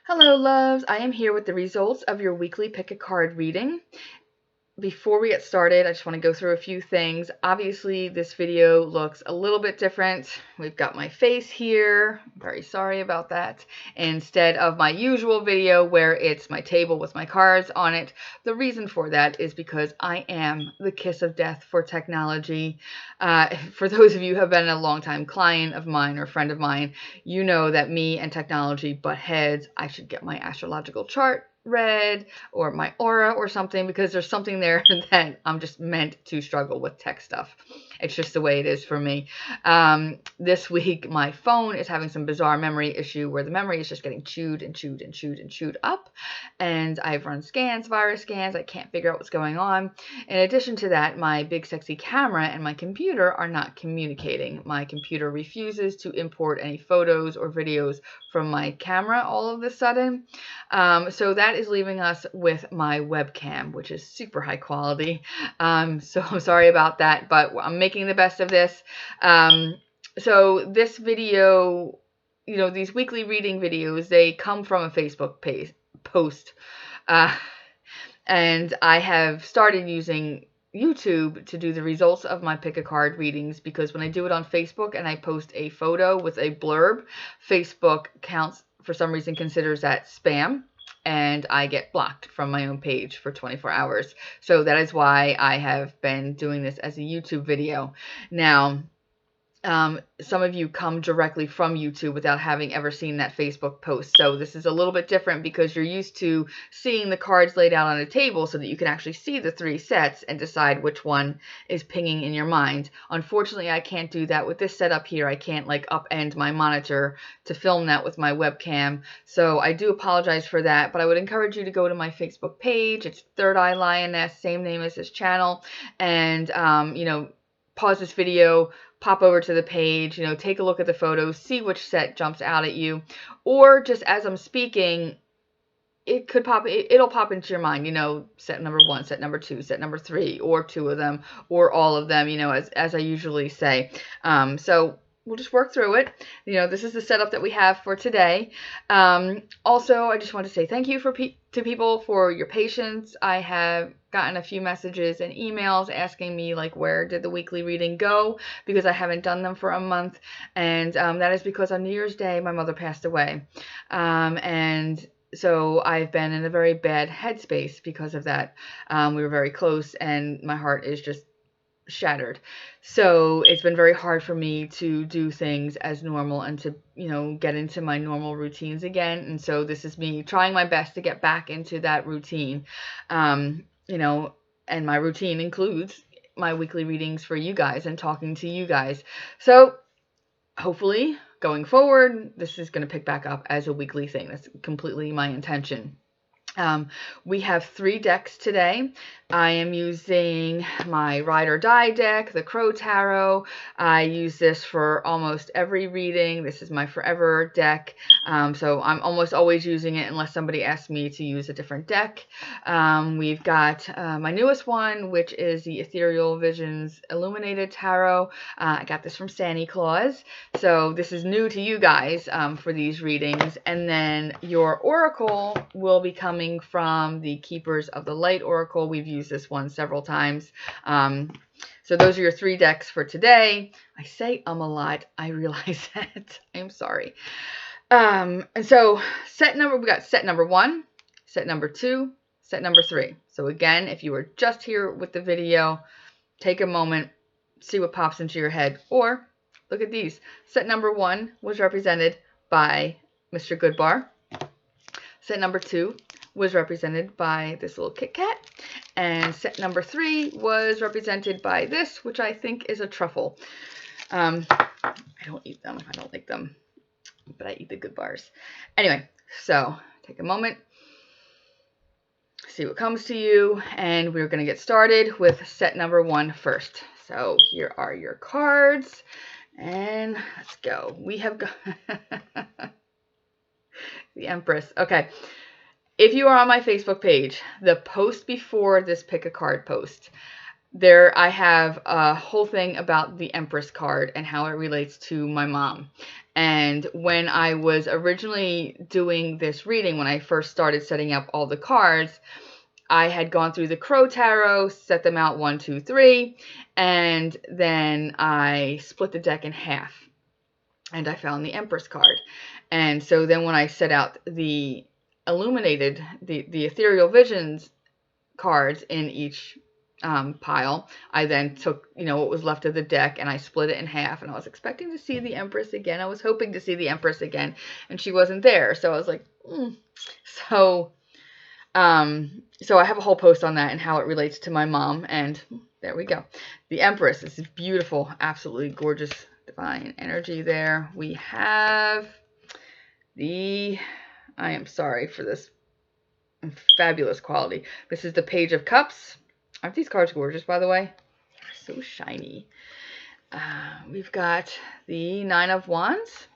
Hello, loves. I am here with the results of your weekly pick a card reading. Before we get started, I just want to go through a few things. Obviously, this video looks a little bit different. We've got my face here. I'm very sorry about that. Instead of my usual video where it's my table with my cards on it. The reason for that is because I am the kiss of death for technology. For those of you who have been a longtime client of mine or friend of mine, you know that me and technology butt heads. I should get my astrological chart read or my aura or something, because there's something there that I'm just meant to struggle with tech stuff. It's just the way it is for me. This week my phone is having some bizarre memory issue where the memory is just getting chewed and chewed and chewed and chewed up, and I've run scans, virus scans. I can't figure out what's going on. In addition to that, my big sexy camera and my computer are not communicating. My computer refuses to import any photos or videos from my camera all of a sudden. So that is leaving us with my webcam, which is super high quality. So sorry about that, but I'm making the best of this. So this video, these weekly reading videos, they come from a Facebook post. And I have started using YouTube to do the results of my pick a card readings, because when I do it on Facebook and I post a photo with a blurb, Facebook counts, for some reason, considers that spam, and I get blocked from my own page for 24 hours. So that is why I have been doing this as a YouTube video. Now, some of you come directly from YouTube without having ever seen that Facebook post. So this is a little bit different because you're used to seeing the cards laid out on a table so that you can actually see the three sets and decide which one is pinging in your mind. Unfortunately, I can't do that with this setup here. I can't upend my monitor to film that with my webcam. So I do apologize for that, but I would encourage you to go to my Facebook page. It's Third Eye Lioness, same name as this channel, and pause this video, pop over to the page, take a look at the photos, see which set jumps out at you, or just as I'm speaking, it'll pop into your mind, set number 1, set number 2, set number 3, or 2 of them, or all of them, as I usually say. So we'll just work through it. This is the setup that we have for today. Also, I just want to say thank you to people for your patience. I have gotten a few messages and emails asking me where did the weekly reading go, because I haven't done them for a month, and that is because on New Year's Day my mother passed away, and so I've been in a very bad headspace because of that. We were very close, and my heart is just shattered. So it's been very hard for me to do things as normal and to, get into my normal routines again. And so this is me trying my best to get back into that routine. And my routine includes my weekly readings for you guys and talking to you guys. So hopefully going forward, this is going to pick back up as a weekly thing. That's completely my intention. We have 3 decks today. I am using my Ride or Die deck, the Crow Tarot. I use this for almost every reading. This is my forever deck. So I'm almost always using it unless somebody asks me to use a different deck. We've got my newest one, which is the Ethereal Visions Illuminated Tarot. I got this from Santa Claus. So this is new to you guys for these readings. And then your Oracle will be coming from the Keepers of the Light Oracle. We've used this one several times. So those are your 3 decks for today. I say a lot. I realize that. I'm sorry. And so we got set number 1, set number 2, set number 3. So again, if you were just here with the video, take a moment, see what pops into your head, or look at these. Set number 1 was represented by Mr. Goodbar. Set number 2 was represented by this little Kit Kat, and set number 3 was represented by this, which I think is a truffle. I don't eat them. I don't like them, but I eat the good bars. Anyway, so take a moment, see what comes to you, and we're going to get started with set number 1 first. So here are your cards, and let's go. We have got the Empress. Okay. If you are on my Facebook page, the post before this pick a card post, there I have a whole thing about the Empress card and how it relates to my mom. And when I was originally doing this reading, when I first started setting up all the cards, I had gone through the Crow Tarot, set them out 1, 2, 3, and then I split the deck in half, and I found the Empress card. And so then when I set out the Illuminated, the Ethereal Visions cards in each pile, I then took, what was left of the deck, and I split it in half, and I was expecting to see the Empress again. I was hoping to see the Empress again, and she wasn't there. So I was like, So I have a whole post on that and how it relates to my mom, and there we go. The Empress, this is beautiful, absolutely gorgeous, divine energy there. We have I am sorry for this fabulous quality. This is the Page of Cups. Aren't these cards gorgeous, by the way? They're so shiny. We've got the Nine of Wands.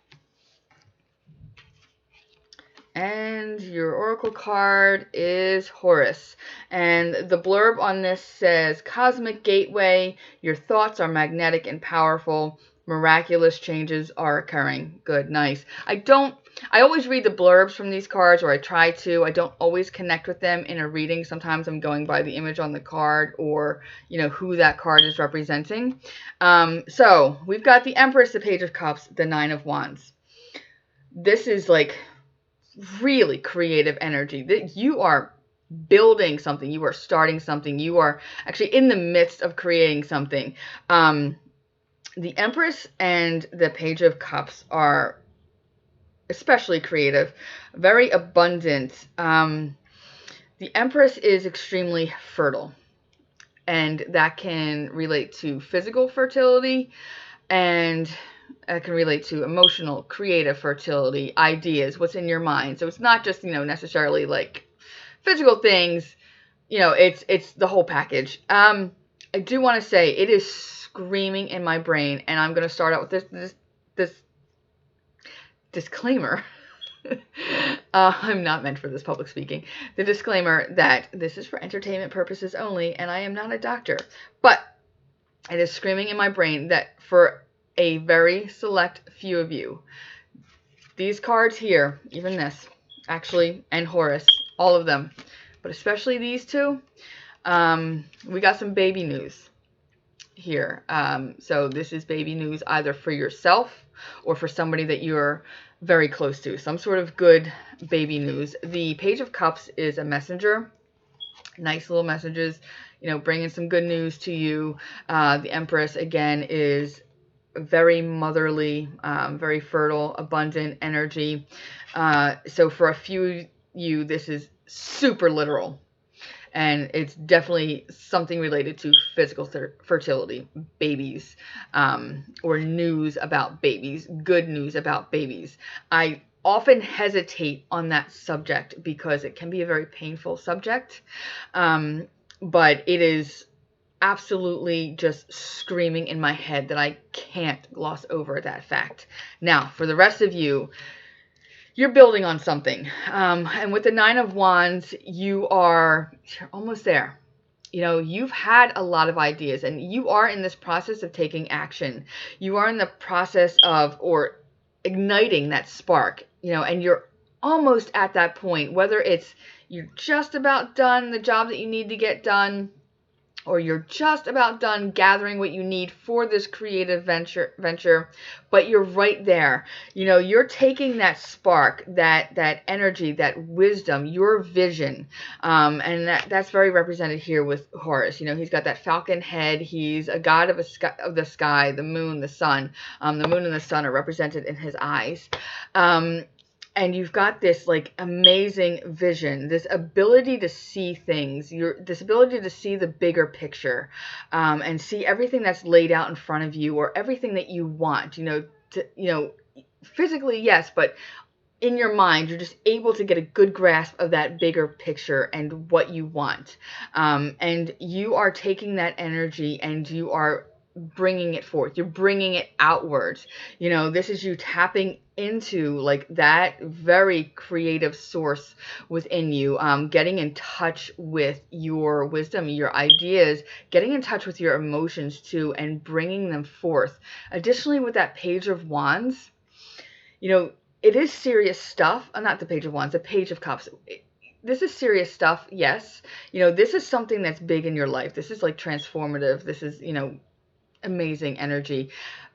And your oracle card is Horus. And the blurb on this says, Cosmic Gateway, your thoughts are magnetic and powerful. Miraculous changes are occurring. Good, nice. I always read the blurbs from these cards, or I try to. I don't always connect with them in a reading. Sometimes I'm going by the image on the card, or, who that card is representing. So we've got the Empress, the Page of Cups, the Nine of Wands. This is like really creative energy. That you are building something, you are starting something, you are actually in the midst of creating something. The Empress and the Page of Cups are especially creative, very abundant. The Empress is extremely fertile, and that can relate to physical fertility, and it can relate to emotional, creative fertility, ideas, what's in your mind. So it's not just, necessarily like physical things, it's the whole package. I do want to say it is screaming in my brain, and I'm going to start out with this disclaimer. I'm not meant for this public speaking. The disclaimer that this is for entertainment purposes only, and I am not a doctor. But it is screaming in my brain that for a very select few of you, these cards here, even this, actually, and Horus, all of them, but especially these two, we got some baby news here. So this is baby news either for yourself or for somebody that you're very close to. Some sort of good baby news. The Page of Cups is a messenger. Nice little messages, bringing some good news to you. The Empress, again, is very motherly, very fertile, abundant energy. So for a few of you, this is super literal. And it's definitely something related to physical fertility, babies, or news about babies, good news about babies. I often hesitate on that subject because it can be a very painful subject, but it is absolutely just screaming in my head that I can't gloss over that fact. Now, for the rest of you, you're building on something. And with the Nine of Wands, you're almost there. You've had a lot of ideas, and you are in this process of taking action. You are in the process of, or igniting that spark, and you're almost at that point, whether it's you're just about done the job that you need to get done, or you're just about done gathering what you need for this creative venture, but you're right there. You're taking that spark, that energy, that wisdom, your vision, and that's very represented here with Horus. He's got that falcon head. He's a god of the sky, the moon, the sun. The moon and the sun are represented in his eyes. And you've got this amazing vision, this ability to see things, this ability to see the bigger picture, and see everything that's laid out in front of you, or everything that you want. Physically, yes, but in your mind, you're just able to get a good grasp of that bigger picture and what you want. And you are taking that energy and you are bringing it forth. You're bringing it outwards. This is you tapping into like that very creative source within you, getting in touch with your wisdom, your ideas, getting in touch with your emotions too, and bringing them forth. Additionally, with that Page of Wands, you know, it is serious stuff. Not the Page of Wands, the Page of Cups. This is serious stuff, yes. You know, this is something that's big in your life. This is like transformative. This is, you know, amazing energy.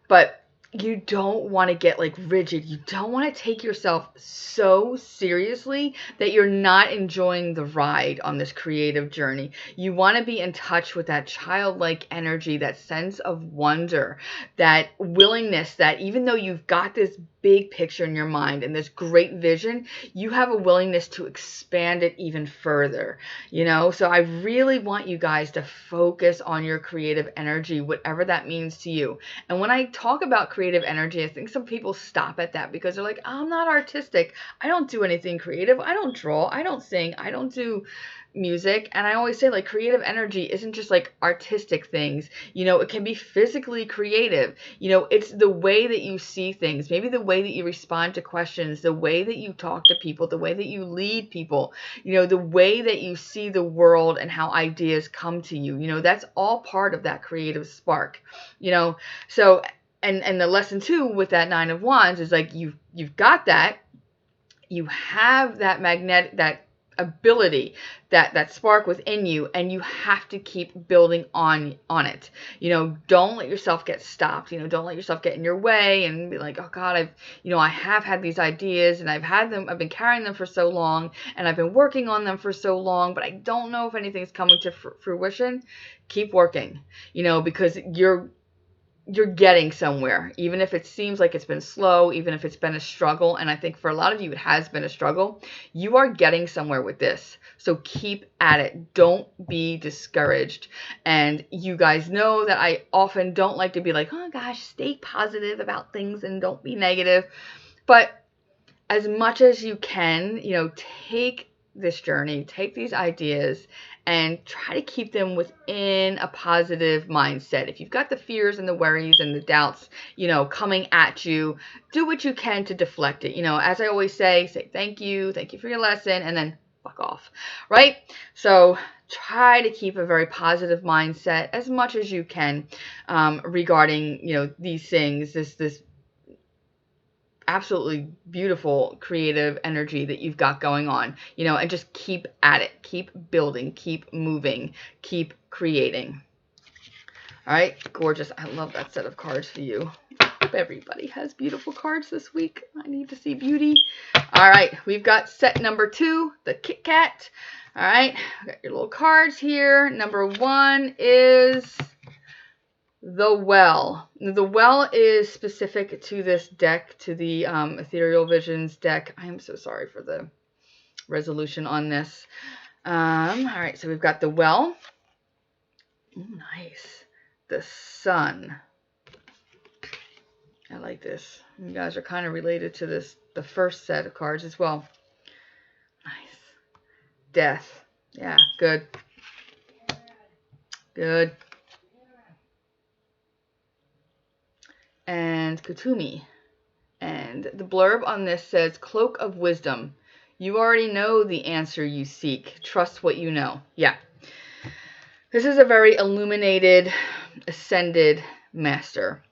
But you don't want to get like rigid. You don't want to take yourself so seriously that you're not enjoying the ride on this creative journey. You want to be in touch with that childlike energy, that sense of wonder, that willingness that even though you've got this big picture in your mind and this great vision, you have a willingness to expand it even further, you know? So I really want you guys to focus on your creative energy, whatever that means to you. And when I talk about creative energy, I think some people stop at that because they're like, I'm not artistic. I don't do anything creative. I don't draw. I don't sing. I don't do music. And I always say, like, creative energy isn't just like artistic things. You know, it can be physically creative. You know, it's the way that you see things, maybe the way that you respond to questions, the way that you talk to people, the way that you lead people, you know, the way that you see the world and how ideas come to you. You know, that's all part of that creative spark, you know. So and the lesson too with that Nine of Wands is like you've got that, you have that that ability, that spark within you, and you have to keep building on it. You know, don't let yourself get stopped. You know, don't let yourself get in your way and be like, oh God, I have had these ideas and I've been carrying them for so long and I've been working on them for so long, but I don't know if anything's coming to fruition. Keep working, you know, because you're getting somewhere, even if it seems like it's been slow, even if it's been a struggle. And I think for a lot of you, it has been a struggle. You are getting somewhere with this. So keep at it. Don't be discouraged. And you guys know that I often don't like to be like, oh gosh, stay positive about things and don't be negative. But as much as you can, you know, take this journey, take these ideas and try to keep them within a positive mindset. If you've got the fears and the worries and the doubts, you know, coming at you, do what you can to deflect it. You know, as I always say thank you for your lesson, and then fuck off, right? So try to keep a very positive mindset as much as you can regarding, you know, these things, this absolutely beautiful creative energy that you've got going on, you know, and just keep at it, keep building, keep moving, keep creating. All right, gorgeous. I love that set of cards for you. Hope everybody has beautiful cards this week. I need to see beauty. All right, we've got set number 2, the Kit Kat. All right, got your little cards here. Number 1 is the Well. The Well is specific to this deck, to the Ethereal Visions deck. I am so sorry for the resolution on this. All right, so we've got the Well. Ooh, nice. The Sun. I like this. You guys are kind of related to the first set of cards as well. Nice. Death. Yeah, good. Good. And Kutumi. And the blurb on this says, Cloak of Wisdom. You already know the answer you seek. Trust what you know. Yeah. This is a very illuminated, ascended master.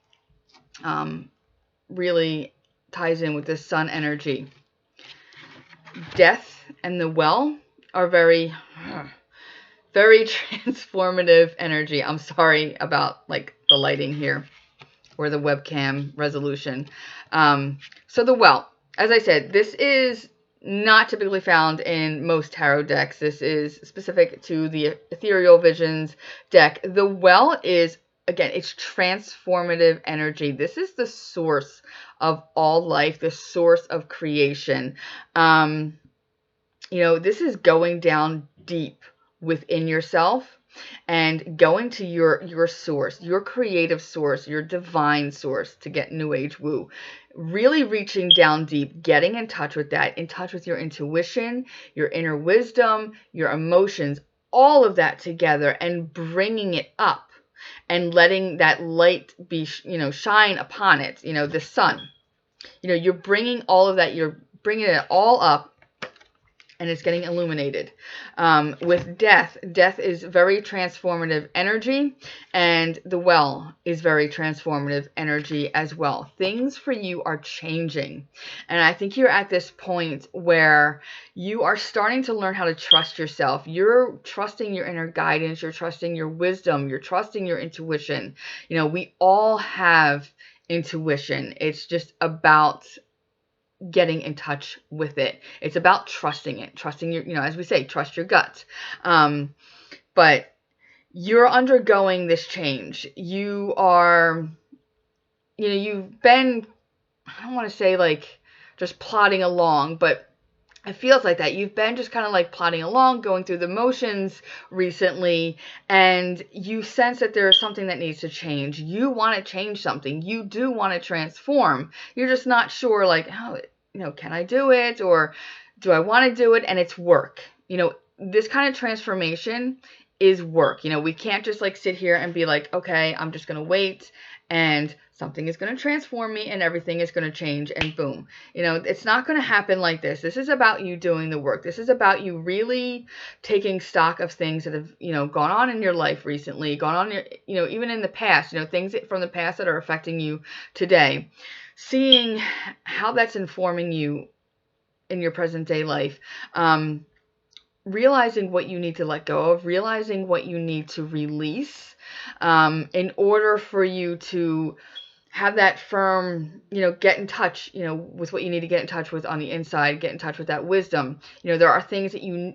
Really ties in with the sun energy. Death and the Well are very, very transformative energy. I'm sorry about like the lighting here or the webcam resolution. So the Well, as I said, this is not typically found in most tarot decks. This is specific to the Ethereal Visions deck. The Well is, again, it's transformative energy. This is the source of all life, the source of creation. You know, this is going down deep within yourself and going to your source, your creative source, your divine source, to get New Age woo. Really reaching down deep, getting in touch with that, in touch with your intuition, your inner wisdom, your emotions, all of that together, and bringing it up and letting that light be, you know, shine upon it, you know, the sun. You know, you're bringing all of that, you're bringing it all up, and it's getting illuminated. With death, death is very transformative energy, and the well is very transformative energy as well. Things for you are changing, and I think you're at this point where you are starting to learn how to trust yourself. You're trusting your inner guidance, you're trusting your wisdom, you're trusting your intuition. You know, we all have intuition. It's just about getting in touch with it. It's about trusting it, trusting your, you know, as we say, trust your gut. But you're undergoing this change. You are, you know, you've been, I don't want to say like just plodding along, but it feels like that. You've been just kind of like plodding along, going through the motions recently, and you sense that there is something that needs to change. You want to change something. You do want to transform. You're just not sure, like, how, you know, can I do it, or do I want to do it? And it's work. You know, this kind of transformation is work. You know, we can't just like sit here and be like, okay, I'm just going to wait and something is going to transform me and everything is going to change and boom. You know, it's not going to happen like this. This is about you doing the work. This is about you really taking stock of things that have, you know, gone on in your life recently, gone on, you know, even in the past, you know, things from the past that are affecting you today, seeing how that's informing you in your present day life. Realizing what you need to let go of, realizing what you need to release, in order for you to have that firm, you know, get in touch, you know, with what you need to get in touch with on the inside, get in touch with that wisdom. You know, there are things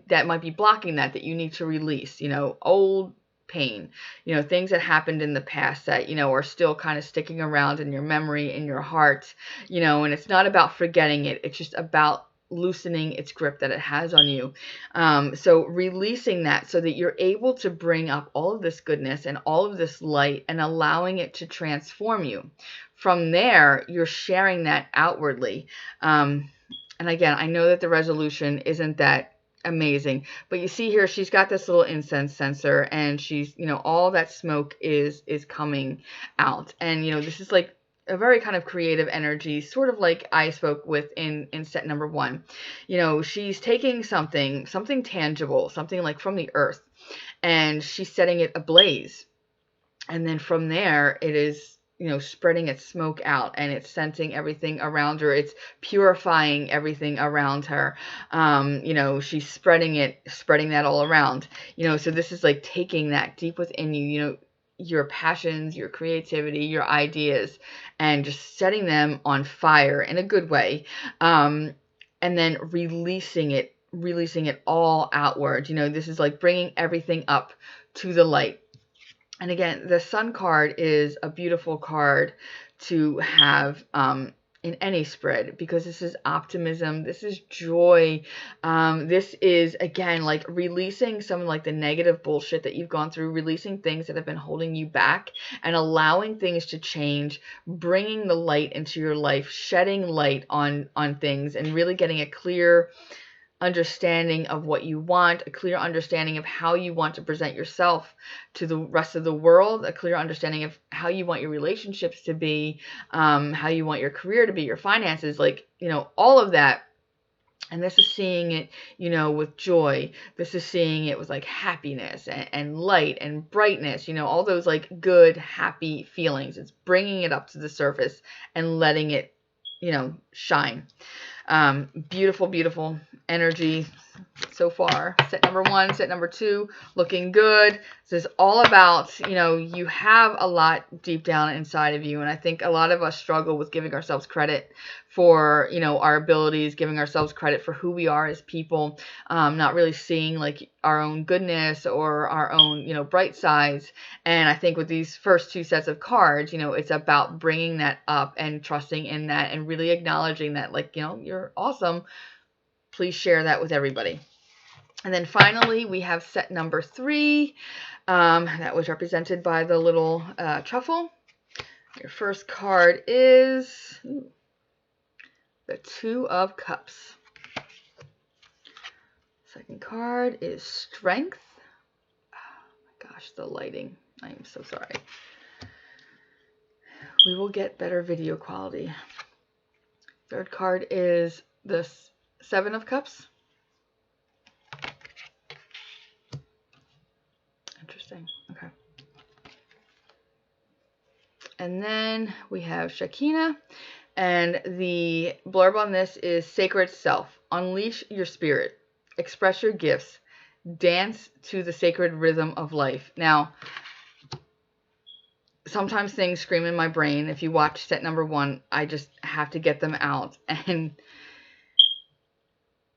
that might be blocking that you need to release, you know, old pain, you know, things that happened in the past that, you know, are still kind of sticking around in your memory, in your heart, you know, and it's not about forgetting it. It's just about loosening its grip that it has on you. So releasing that so that you're able to bring up all of this goodness and all of this light and allowing it to transform you. From there, you're sharing that outwardly. And again, I know that the resolution isn't that amazing, but you see here, she's got this little incense censer and she's, you know, all that smoke is coming out. And, you know, this is like a very kind of creative energy, sort of like I spoke with in set number 1. You know, she's taking something tangible, something like from the earth, and she's setting it ablaze. And then from there, it is, you know, spreading its smoke out and it's scenting everything around her. It's purifying everything around her. You know, she's spreading that all around. You know, so this is like taking that deep within you, you know, your passions, your creativity, your ideas, and just setting them on fire in a good way. And then releasing it all outward. You know, this is like bringing everything up to the light. And again, the Sun card is a beautiful card to have in any spread, because this is optimism, this is joy, this is, again, like releasing some like the negative bullshit that you've gone through, releasing things that have been holding you back and allowing things to change, bringing the light into your life, shedding light on things, and really getting a clear understanding of what you want, a clear understanding of how you want to present yourself to the rest of the world, a clear understanding of how you want your relationships to be, how you want your career to be, your finances, like, you know, all of that. And this is seeing it, you know, with joy. This is seeing it with like happiness and light and brightness, you know, all those like good, happy feelings. It's bringing it up to the surface and letting it, you know, shine. Beautiful, beautiful energy so far. Set number 1, set number 2, looking good. This is all about, you know, you have a lot deep down inside of you. And I think a lot of us struggle with giving ourselves credit for, you know, our abilities, giving ourselves credit for who we are as people, not really seeing like our own goodness or our own, you know, bright sides. And I think with these first 2 sets of cards, you know, it's about bringing that up and trusting in that and really acknowledging that, like, you know, you're awesome. Please share that with everybody. And then finally, we have set number 3. That was represented by the little truffle. Your first card is the 2 of Cups. Second card is Strength. Oh my gosh, the lighting. I am so sorry. We will get better video quality. Third card is the Seven of Cups. Interesting. Okay. And then we have Shekinah. And the blurb on this is Sacred Self. Unleash your spirit. Express your gifts. Dance to the sacred rhythm of life. Now, sometimes things scream in my brain. If you watch set number 1, I just have to get them out. And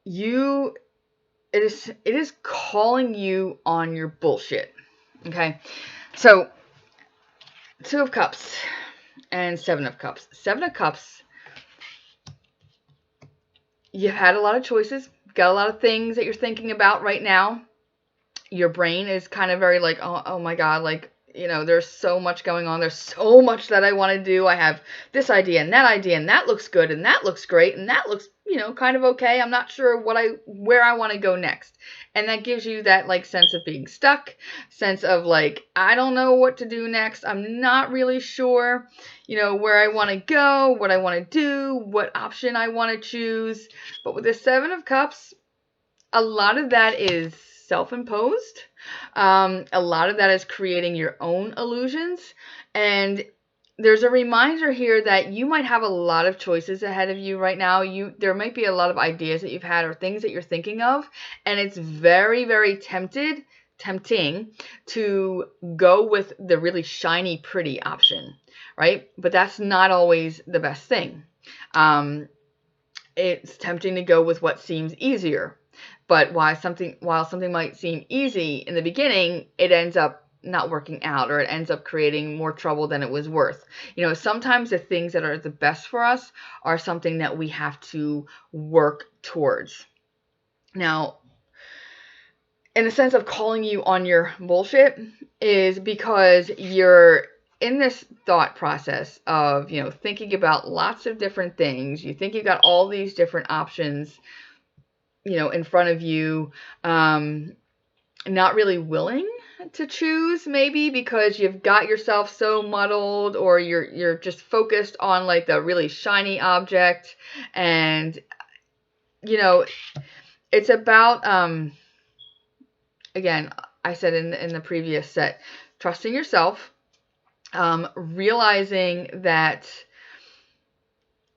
it is calling you on your bullshit. Okay? So, 2 of Cups and 7 of Cups. 7 of Cups, you've had a lot of choices. Got a lot of things that you're thinking about right now. Your brain is kind of very like, oh my God, like, you know, there's so much going on. There's so much that I want to do. I have this idea, and that looks good, and that looks great, and that looks, you know, kind of okay. I'm not sure where I want to go next. And that gives you that like sense of being stuck, sense of like, I don't know what to do next. I'm not really sure, you know, where I want to go, what I want to do, what option I want to choose. But with the 7 of Cups, a lot of that is self-imposed. A lot of that is creating your own illusions. And there's a reminder here that you might have a lot of choices ahead of you right now. There might be a lot of ideas that you've had or things that you're thinking of. And it's very, very tempting to go with the really shiny, pretty option, right? But that's not always the best thing. It's tempting to go with what seems easier. But while something might seem easy in the beginning, it ends up not working out, or it ends up creating more trouble than it was worth. You know, sometimes the things that are the best for us are something that we have to work towards. Now, in the sense of calling you on your bullshit is because you're in this thought process of, you know, thinking about lots of different things. You think you got all these different options, you know, in front of you, not really willing to choose, maybe because you've got yourself so muddled, or you're just focused on like the really shiny object. And, you know, it's about, again, I said in the previous set, trusting yourself, realizing that,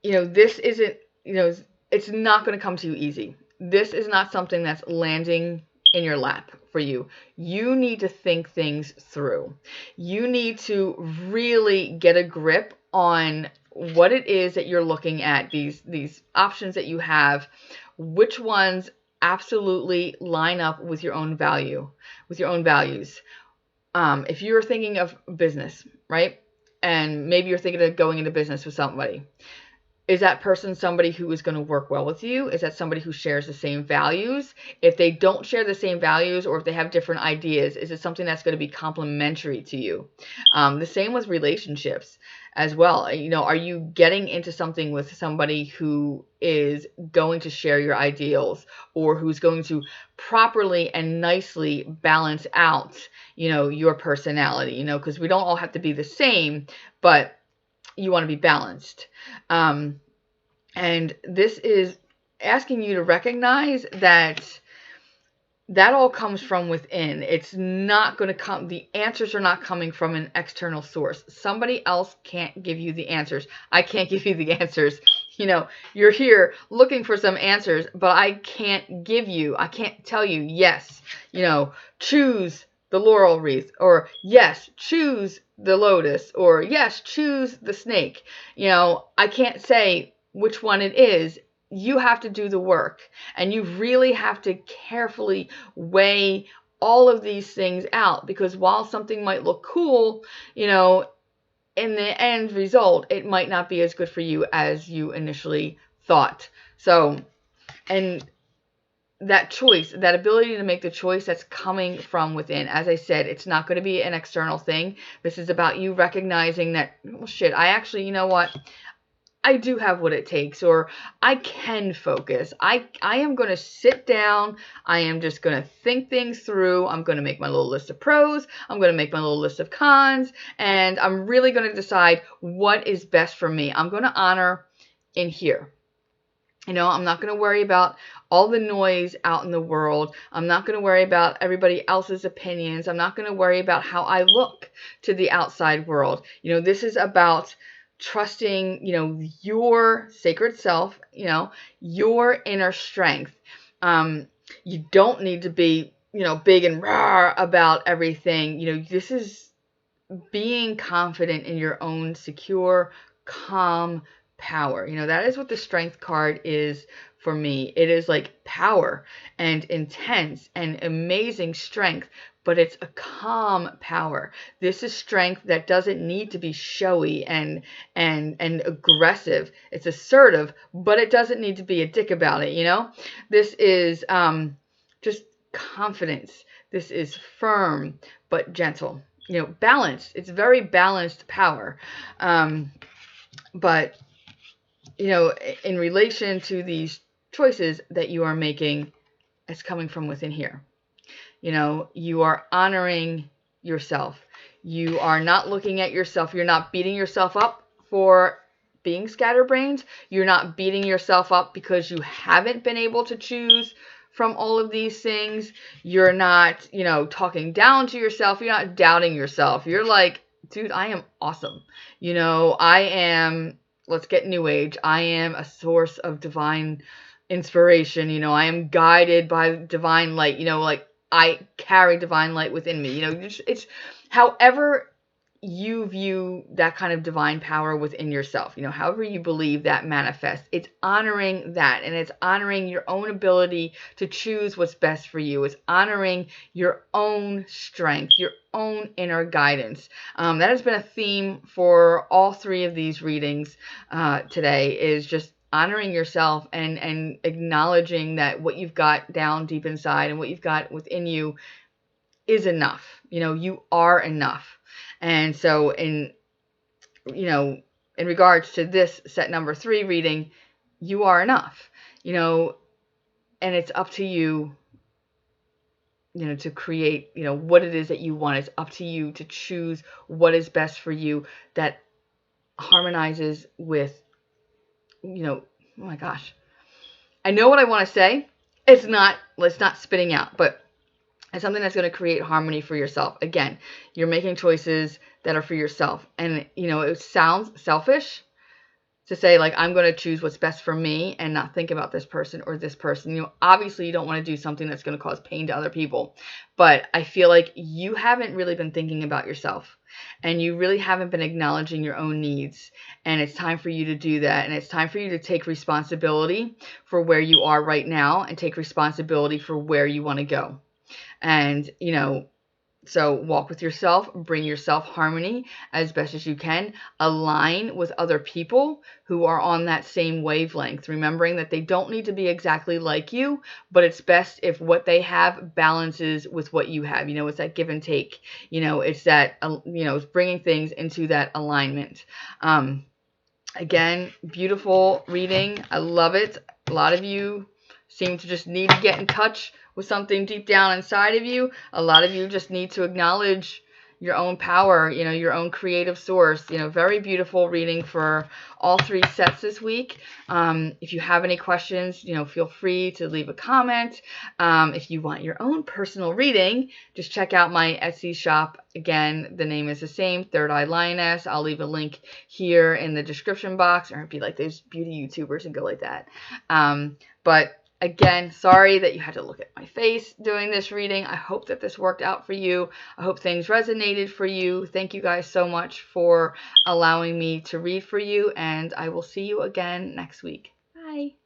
you know, this isn't, you know, it's not going to come to you easy. This is not something that's landing in your lap for you. You need to think things through. You need to really get a grip on what it is that you're looking at, these options that you have, which ones absolutely line up with your own value, with your own values. If you're thinking of business, right? And maybe you're thinking of going into business with somebody. Is that person somebody who is going to work well with you? Is that somebody who shares the same values? If they don't share the same values, or if they have different ideas, is it something that's going to be complementary to you? The same with relationships as well. You know, are you getting into something with somebody who is going to share your ideals, or who's going to properly and nicely balance out, you know, your personality? You know, because we don't all have to be the same, but you want to be balanced. And this is asking you to recognize that all comes from within. It's not going to come, the answers are not coming from an external source. Somebody else can't give you the answers. I can't give you the answers. You know, you're here looking for some answers, but I can't tell you, yes, you know, choose the laurel wreath, or yes, choose the lotus, or yes, choose the snake. You know, I can't say which one it is. You have to do the work, and you really have to carefully weigh all of these things out, because while something might look cool, you know, in the end result, it might not be as good for you as you initially thought. So, and that choice, that ability to make the choice that's coming from within. As I said, it's not going to be an external thing. This is about you recognizing that, well, shit, I actually, you know what? I do have what it takes, or I can focus. I am going to sit down. I am just going to think things through. I'm going to make my little list of pros. I'm going to make my little list of cons, and I'm really going to decide what is best for me. I'm going to honor in here. I'm not going to worry about all the noise out in the world. I'm not going to worry about everybody else's opinions. I'm not going to worry about how I look to the outside world. This is about trusting, your sacred self, your inner strength. You don't need to be, big and raw about everything. This is being confident in your own secure, calm power. That is what the strength card is for me. It is like power and intense and amazing strength, but it's a calm power. This is strength that doesn't need to be showy and aggressive. It's assertive, but it doesn't need to be a dick about it, This is just confidence. This is firm but gentle. Balanced. It's very balanced power. But, in relation to these choices that you are making, it's coming from within here. You are honoring yourself. You are not looking at yourself. You're not beating yourself up for being scatterbrained. You're not beating yourself up because you haven't been able to choose from all of these things. You're not, talking down to yourself. You're not doubting yourself. You're like, dude, I am awesome. I am, let's get new age. I am a source of divine inspiration. I am guided by divine light. Like I carry divine light within me. It's however you view that kind of divine power within yourself, however you believe that manifests, it's honoring that, and it's honoring your own ability to choose what's best for you. It's honoring your own strength, your own inner guidance. That has been a theme for all three of these readings today, is just honoring yourself and acknowledging that what you've got down deep inside and what you've got within you is enough. You are enough. And so in regards to this set number 3 reading, you are enough, and it's up to you, to create, what it is that you want. It's up to you to choose what is best for you that harmonizes with, oh my gosh, I know what I want to say. It's not spitting out, but it's something that's going to create harmony for yourself. Again, you're making choices that are for yourself. And, it sounds selfish to say, like, I'm going to choose what's best for me and not think about this person or this person. Obviously, you don't want to do something that's going to cause pain to other people. But I feel like you haven't really been thinking about yourself. And you really haven't been acknowledging your own needs. And it's time for you to do that. And it's time for you to take responsibility for where you are right now and take responsibility for where you want to go. And, so walk with yourself, bring yourself harmony as best as you can, align with other people who are on that same wavelength, remembering that they don't need to be exactly like you, but it's best if what they have balances with what you have. It's that give and take. It's that, it's bringing things into that alignment. Again, beautiful reading. I love it. A lot of you seem to just need to get in touch with something deep down inside of you. A lot of you just need to acknowledge your own power, your own creative source. Very beautiful reading for all 3 sets this week. If you have any questions, feel free to leave a comment. If you want your own personal reading, just check out my Etsy shop. Again, the name is the same, Third Eye Lioness. I'll leave a link here in the description box, or it'd be like those beauty YouTubers and go like that. But again, sorry that you had to look at my face doing this reading. I hope that this worked out for you. I hope things resonated for you. Thank you guys so much for allowing me to read for you, and I will see you again next week. Bye.